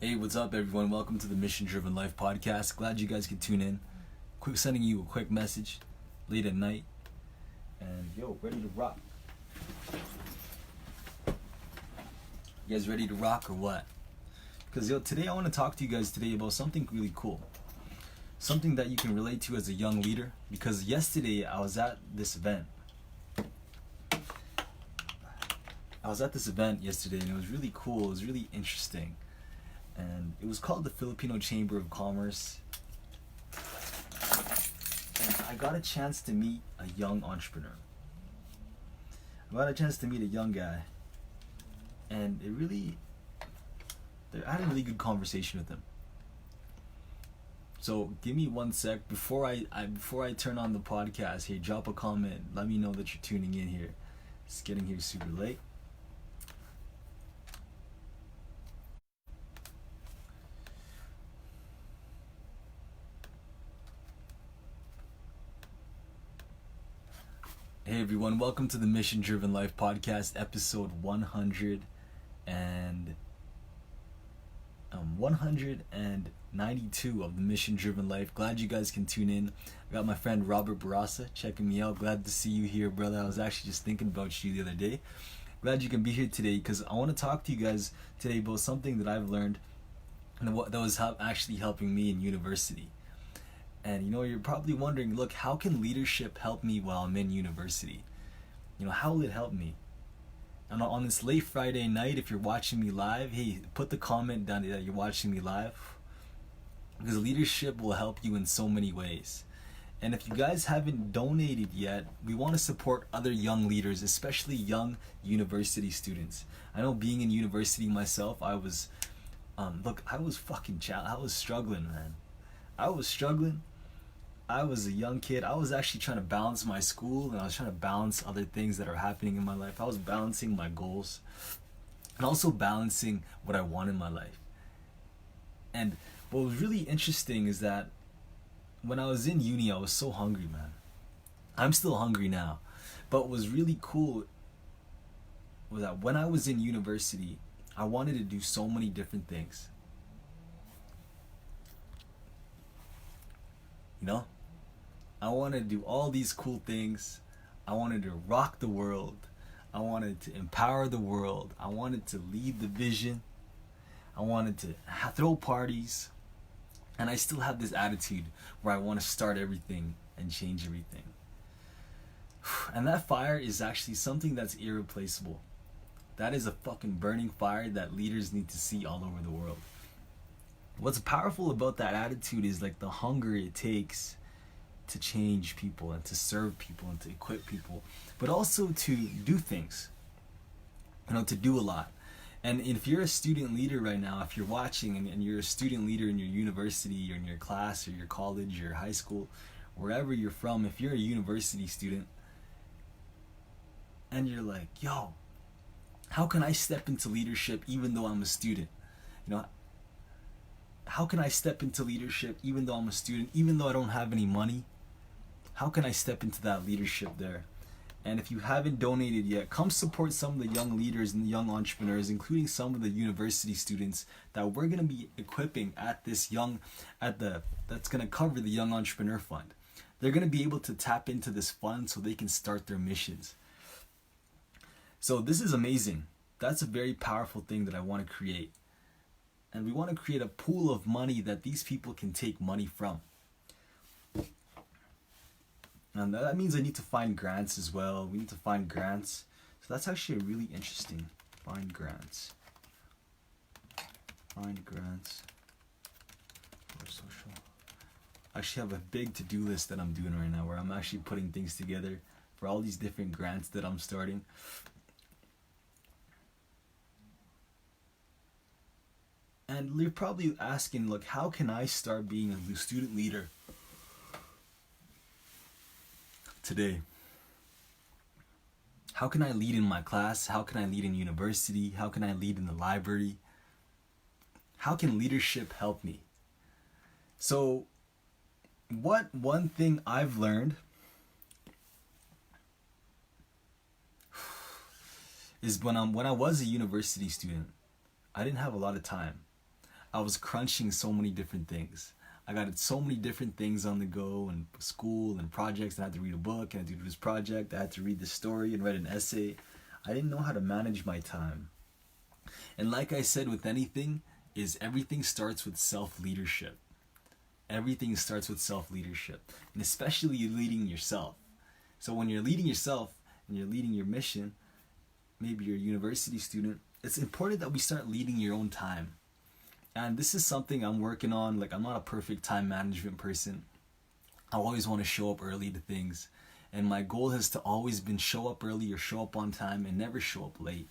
Hey, what's up, everyone? Welcome to the Mission Driven Life podcast. Glad you guys could tune in. Sending you a quick message late at night. And ready to rock. You guys ready to rock or what? Because today I want to talk to you guys today about something really cool. Something that you can relate to as a young leader. Because yesterday I was at this event. Yesterday and it was really cool. It was really interesting. And it was called the Filipino Chamber of Commerce. And I got a chance to meet a young entrepreneur. I got a chance to meet a young guy. And I had a really good conversation with him. So give me 1 sec before I turn on the podcast. Hey, drop a comment. Let me know that you're tuning in here. It's getting here super late. Hey everyone, welcome to the Mission Driven Life podcast, episode 192 of the Mission Driven Life. Glad you guys can tune in. I got my friend Robert Barasa checking me out. Glad to see you here, brother. I was actually just thinking about you the other day. Glad you can be here today because I want to talk to you guys today about something that I've learned and that was actually helping me in university. And you're probably wondering, look, how can leadership help me while I'm in university? How will it help me? And on this late Friday night, if you're watching me live, hey, put the comment down that you're watching me live. Because leadership will help you in so many ways. And if you guys haven't donated yet, we want to support other young leaders, especially young university students. I know being in university myself, I was struggling, man. I was struggling. I was a young kid. I was actually trying to balance my school and I was trying to balance other things that are happening in my life. I was balancing my goals and also balancing what I want in my life. And what was really interesting is that when I was in uni, I was so hungry, man. I'm still hungry now. But what was really cool was that when I was in university, I wanted to do so many different things. I wanted to do all these cool things. I wanted to rock the world. I wanted to empower the world. I wanted to lead the vision. I wanted to throw parties. And I still have this attitude where I want to start everything and change everything. And that fire is actually something that's irreplaceable. That is a fucking burning fire that leaders need to see all over the world. What's powerful about that attitude is like the hunger it takes to change people and to serve people and to equip people, but also to do things, to do a lot. And if you're a student leader right now, if you're watching and you're a student leader in your university or in your class or your college or high school, wherever you're from, if you're a university student and you're like, yo, how can I step into leadership even though I'm a student? How can I step into leadership even though I'm a student, even though I don't have any money? How can I step into that leadership there? And if you haven't donated yet, come support some of the young leaders and the young entrepreneurs, including some of the university students that we're going to be equipping that's going to cover the Young Entrepreneur Fund. They're going to be able to tap into this fund so they can start their missions. So this is amazing. That's a very powerful thing that I want to create. And we want to create a pool of money that these people can take money from. And that means I need to find grants as well. We need to find grants. So that's actually really interesting. Find grants for social. I actually have a big to-do list that I'm doing right now where I'm actually putting things together for all these different grants that I'm starting. And you're probably asking, look, how can I start being a student leader today? How can I lead in my class? How can I lead in university? How can I lead in the library? How can leadership help me? So, one thing I've learned is when I was a university student, I didn't have a lot of time. I was crunching so many different things. I got so many different things on the go, and school and projects. And I had to read a book, and I had to do this project. I had to read the story and write an essay. I didn't know how to manage my time. And like I said, with anything, is everything starts with self-leadership. Everything starts with self-leadership, and especially you leading yourself. So when you're leading yourself and you're leading your mission, maybe you're a university student, it's important that we start leading your own time. And this is something I'm working on. Like, I'm not a perfect time management person. I always want to show up early to things. And my goal has to always been show up early or show up on time and never show up late.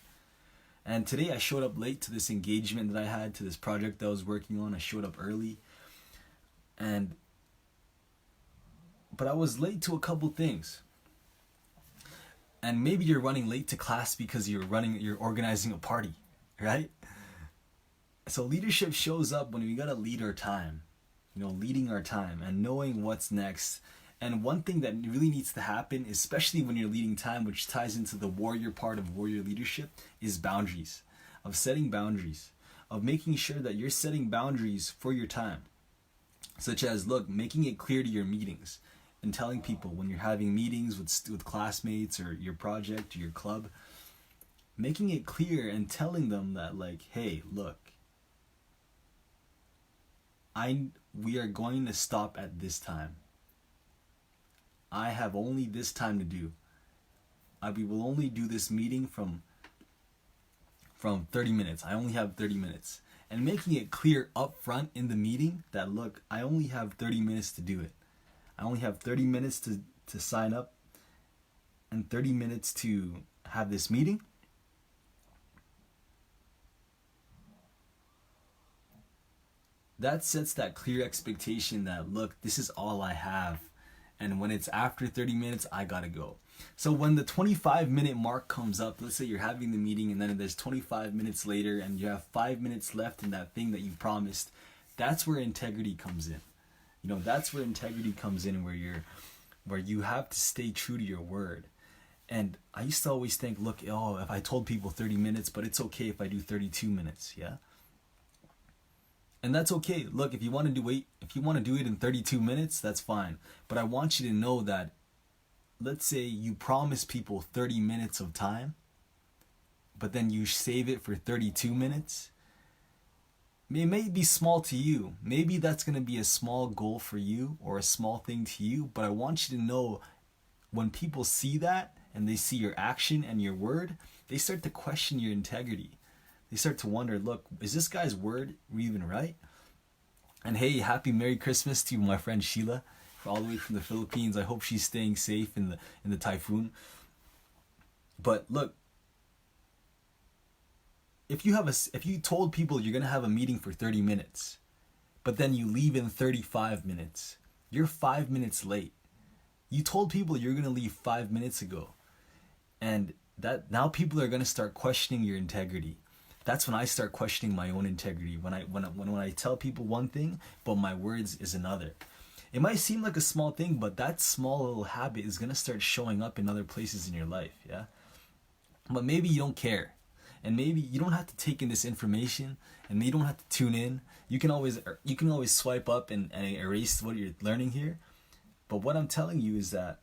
And today I showed up late to this engagement that I had, to this project that I was working on. I showed up early. But I was late to a couple things. And maybe you're running late to class because you're organizing a party, right? So leadership shows up when we gotta lead our time, leading our time and knowing what's next. And one thing that really needs to happen, especially when you're leading time, which ties into the warrior part of warrior leadership, is boundaries, of setting boundaries, of making sure that you're setting boundaries for your time. Such as, look, making it clear to your meetings and telling people when you're having meetings with classmates or your project or your club, making it clear and telling them that, like, hey, look, we are going to stop at this time. I have only this time to do. We will only do this meeting from 30 minutes. I only have 30 minutes. And making it clear up front in the meeting that, look, I only have 30 minutes to do it. I only have 30 minutes to sign up and 30 minutes to have this meeting. That sets that clear expectation that, look, this is all I have. And when it's after 30 minutes, I gotta go. So when the 25-minute mark comes up, let's say you're having the meeting and then there's 25 minutes later and you have 5 minutes left in that thing that you promised, that's where integrity comes in. That's where integrity comes in, where you have to stay true to your word. And I used to always think, look, if I told people 30 minutes, but it's okay if I do 32 minutes, yeah? And that's okay. Look, if you want to do it in 32 minutes, that's fine. But I want you to know that, let's say you promise people 30 minutes of time, but then you save it for 32 minutes. It may be small to you. Maybe that's going to be a small goal for you or a small thing to you. But I want you to know, when people see that and they see your action and your word, they start to question your integrity. They start to wonder, look, is this guy's word even right? And hey, happy Merry Christmas to my friend Sheila, all the way from the Philippines. I hope she's staying safe in the typhoon. But look, if you told people you're gonna have a meeting for 30 minutes, but then you leave in 35 minutes, you're 5 minutes late. You told people you're gonna leave 5 minutes ago, and that now people are gonna start questioning your integrity. That's when I start questioning my own integrity. When I tell people one thing, but my words is another. It might seem like a small thing, but that small little habit is gonna start showing up in other places in your life, yeah? But maybe you don't care. And maybe you don't have to take in this information, and you don't have to tune in. You can always swipe up and erase what you're learning here. But what I'm telling you is that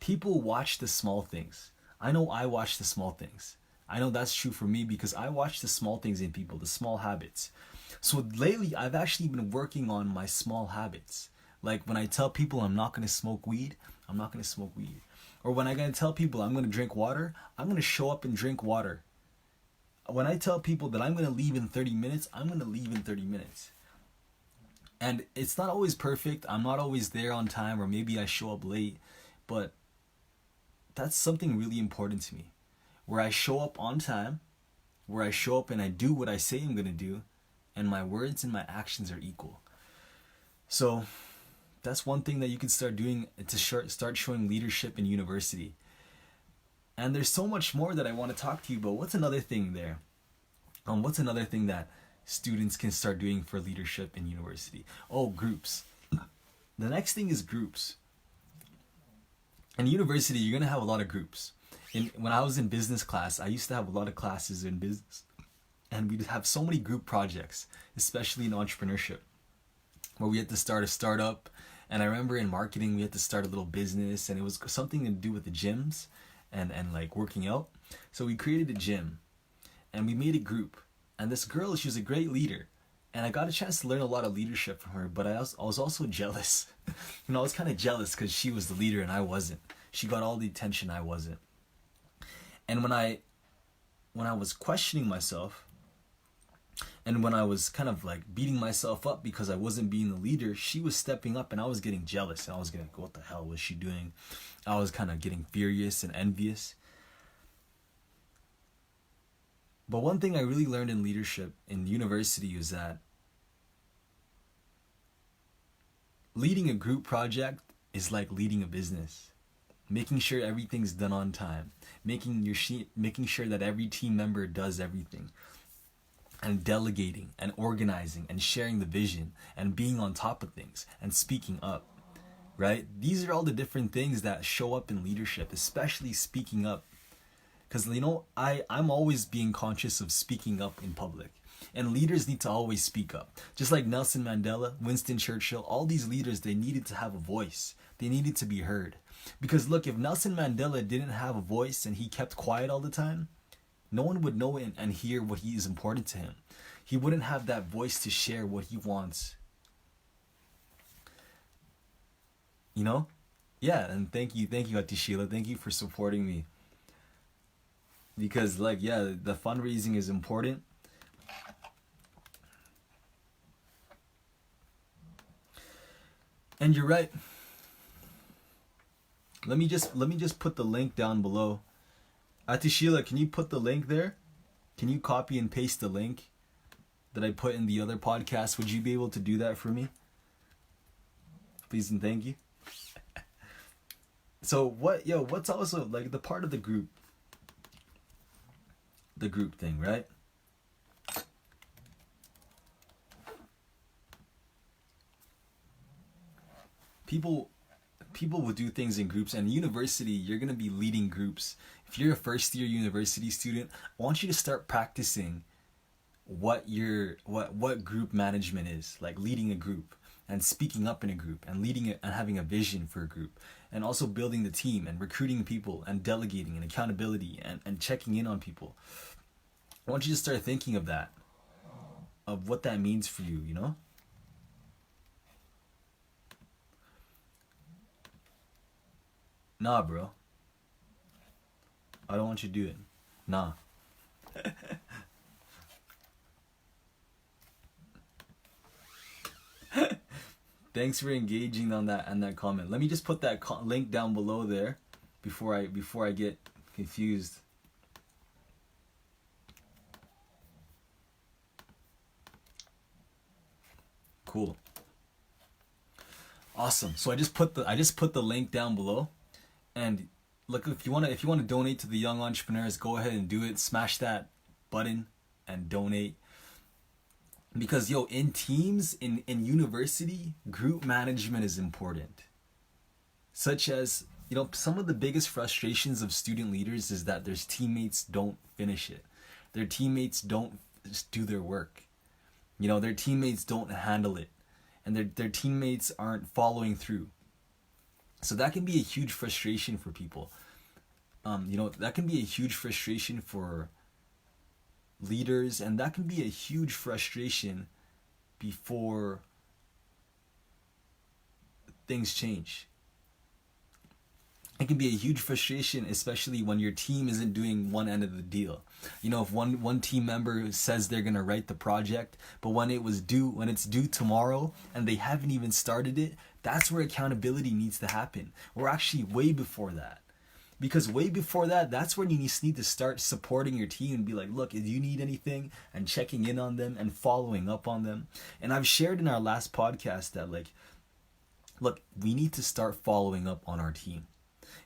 people watch the small things. I know I watch the small things. I know that's true for me because I watch the small things in people, the small habits. So lately, I've actually been working on my small habits. Like when I tell people I'm not going to smoke weed, I'm not going to smoke weed. Or when I'm going to tell people I'm going to drink water, I'm going to show up and drink water. When I tell people that I'm going to leave in 30 minutes, I'm going to leave in 30 minutes. And it's not always perfect. I'm not always there on time, or maybe I show up late. But that's something really important to me. Where I show up on time, where I show up and I do what I say I'm going to do, and my words and my actions are equal. So that's one thing that you can start doing to start showing leadership in university. And there's so much more that I want to talk to you about. What's another thing there? What's another thing that students can start doing for leadership in university? Oh, groups. The next thing is groups. In university, you're going to have a lot of groups. When I was in business class, I used to have a lot of classes in business. and we'd have so many group projects, especially in entrepreneurship, where we had to start a startup. And I remember in marketing, we had to start a little business, and it was something to do with the gyms and like working out. So we created a gym, and we made a group. And this girl, she was a great leader, and I got a chance to learn a lot of leadership from her. But I was also jealous. I was kind of jealous because she was the leader and I wasn't. She got all the attention, I wasn't. And when I was questioning myself, and when I was kind of like beating myself up because I wasn't being the leader, she was stepping up, and I was getting jealous. And I was getting, what the hell was she doing? I was kind of getting furious and envious. But one thing I really learned in leadership in university is that leading a group project is like leading a business. Making sure everything's done on time. Making sure that every team member does everything. And delegating and organizing and sharing the vision and being on top of things and speaking up. Right? These are all the different things that show up in leadership, especially speaking up. Because, I'm always being conscious of speaking up in public. And leaders need to always speak up. Just like Nelson Mandela, Winston Churchill, all these leaders, they needed to have a voice. They needed to be heard. Because look, if Nelson Mandela didn't have a voice and he kept quiet all the time, no one would know and hear what is important to him. He wouldn't have that voice to share what he wants. Yeah, and thank you, Atishila. Thank you for supporting me. Because, the fundraising is important. And you're right. Let me just put the link down below. Atishila, can you put the link there? Can you copy and paste the link that I put in the other podcast? Would you be able to do that for me? Please and thank you. So what's also like the part of the group thing, right? People will do things in groups, and university, you're going to be leading groups. If you're a first year university student, I want you to start practicing what group management is, like leading a group and speaking up in a group and leading it and having a vision for a group, and also building the team and recruiting people and delegating and accountability and checking in on people. I want you to start thinking of that, of what that means for you, Nah, bro. I don't want you to do it. Nah. Thanks for engaging on that comment. Let me just put that link down below there before I get confused. Cool. Awesome. So I just put the link down below. And look, if you want to donate to the young entrepreneurs, go ahead and do it. Smash that button and donate. Because in teams, in university, group management is important. Such as, some of the biggest frustrations of student leaders is that their teammates don't finish it. Their teammates don't do their work. Their teammates don't handle it. And their teammates aren't following through. So that can be a huge frustration for people. That can be a huge frustration for leaders, and that can be a huge frustration before things change. It can be a huge frustration, especially when your team isn't doing one end of the deal. If one team member says they're gonna write the project, but when it's due tomorrow and they haven't even started it, that's where accountability needs to happen. Or actually way before that. Because way before that, that's when you need to start supporting your team and be like, look, if you need anything, and checking in on them and following up on them. And I've shared in our last podcast that look, we need to start following up on our team.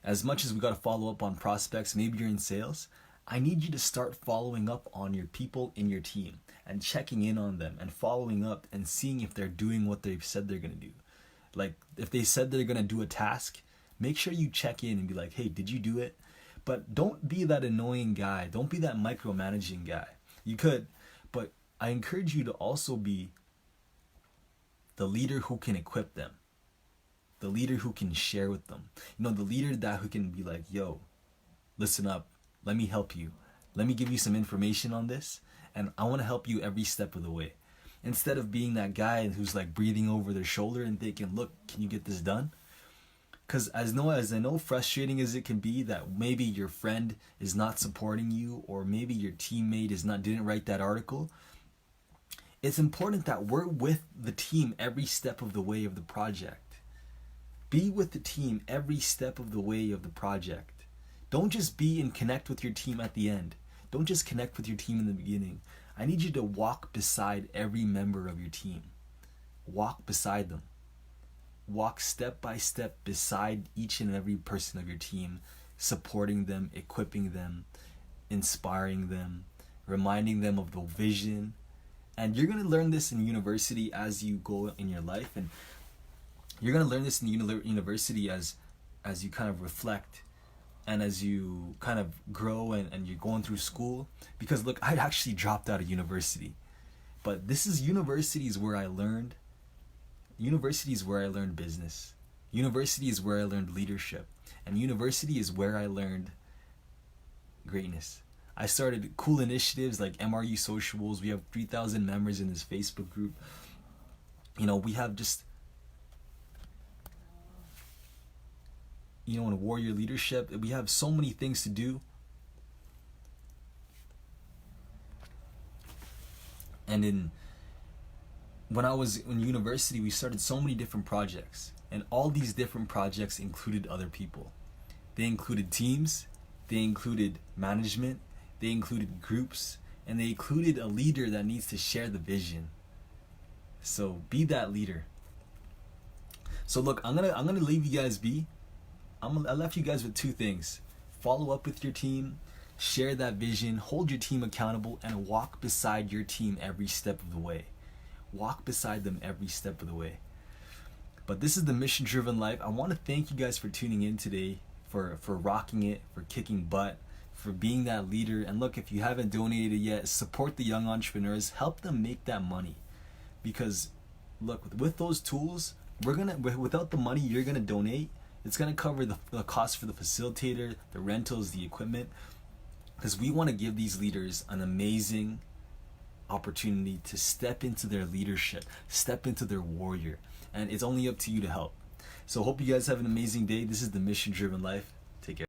As much as we got to follow up on prospects, maybe you're in sales, I need you to start following up on your people in your team and checking in on them and following up and seeing if they're doing what they've said they're going to do. Like, if they said they're going to do a task, make sure you check in and be like, hey, did you do it? But don't be that annoying guy. Don't be that micromanaging guy. You could, But I encourage you to also be the leader who can equip them, the leader who can share with them. You know, the leader that who can be like, yo, listen up, let me help you. Let me give you some information on this, and I want to help you every step of the way. Instead of being that guy who's like breathing over their shoulder and thinking, look, can you get this done? Because as I know frustrating as it can be that maybe your friend is not supporting you, or maybe your teammate didn't write that article, it's important that we're with the team every step of the way of the project. Be with the team every step of the way of the project. Don't just be and connect with your team at the end. Don't just connect with your team in the beginning. I need you to walk beside every member of your team. Walk beside them. Walk step by step beside each and every person of your team, supporting them, equipping them, inspiring them, reminding them of the vision. And you're going to learn this in university as you go in your life, and you're going to learn this in university as you kind of reflect and as you kind of grow and you're going through school. Because look, I actually dropped out of university, but this is universities where I learned business. University is where I learned leadership, and university is where I learned greatness. I started cool initiatives like MRU Sociables. We have 3,000 members in this Facebook group. You know, we have just, in warrior leadership, we have so many things to do. And when I was in university, we started so many different projects, and all these different projects included other people. They included teams, they included management, they included groups, and they included a leader that needs to share the vision. So be that leader. So look, I'm gonna leave you guys be. I left you guys with two things: follow up with your team, share that vision, hold your team accountable, and walk beside your team every step of the way. Walk beside them every step of the way. But this is the Mission Driven Life. I want to thank you guys for tuning in today, for rocking it, for kicking butt, for being that leader. And look, if you haven't donated yet, support the young entrepreneurs, help them make that money. Because look, with those tools, without the money you're gonna donate, it's gonna cover the cost for the facilitator, the rentals, the equipment. Because we want to give these leaders an amazing opportunity to step into their leadership, step into their warrior, and it's only up to you to help. So hope you guys have an amazing day. This is the Mission Driven Life. Take care.